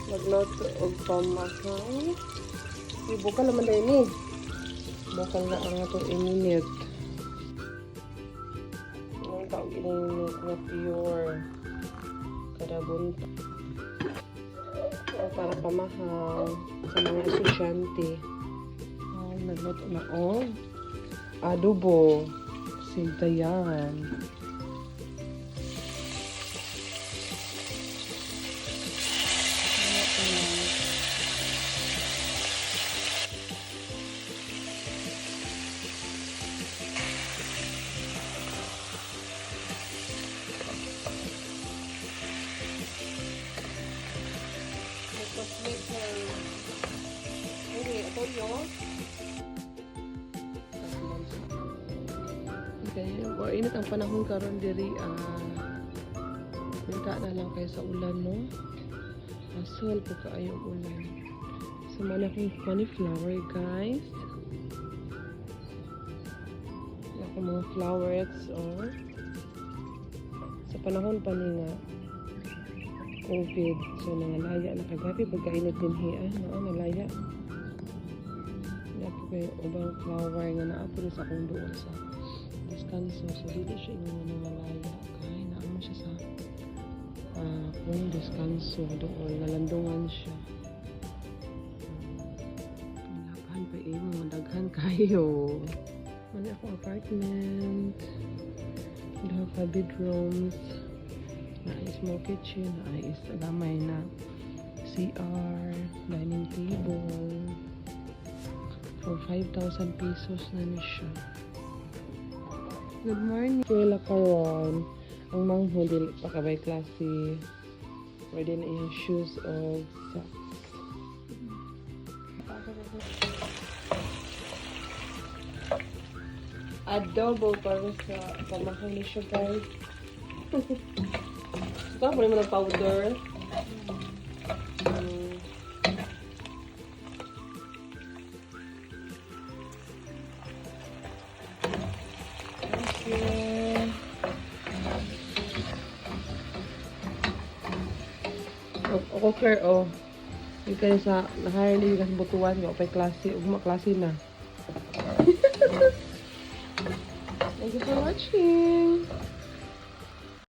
Magluto og pamahay. Bukal naman dahil ni. Bukal na ang ito iminit. Ang tawag ininit na pure. Kada bunta. O para pamahal sa mga estudyante. Nagluto na og adobo. Sintayan. Okay, init ang panahon karon diri minta na lang kayo sa ulan no. Asol po kaayo ulan. So man akong funny flower guys. Ako mga flowers sa panahon pa ni nga COVID. So nangalaya na kagabi pagkainit din hiya nalaya. Napo kayo ubang flower nga naapo sa akong doon sa descanso. So dito siya yung nangalaya. Kaya naamo siya sa kung descanso doon. Nalandungan siya. Lapahan pa mo. Daghan kayo. Ano akong apartment. Dahil ka bedrooms. Na small kitchen. Is lamay na CR. Dining table. For 5,000 pesos na ni siya. Good morning. Wala karon. Ang mangho dili pa kabay klase. Pwede na yung shoes o socks. Adobo para sa pamahal ni siya guys. Ito, pwede mo ng powder. Cooker yung kayo sa nahire niyo kasi butuan nyo pa'y klase ugma klase na. Thank you for watching.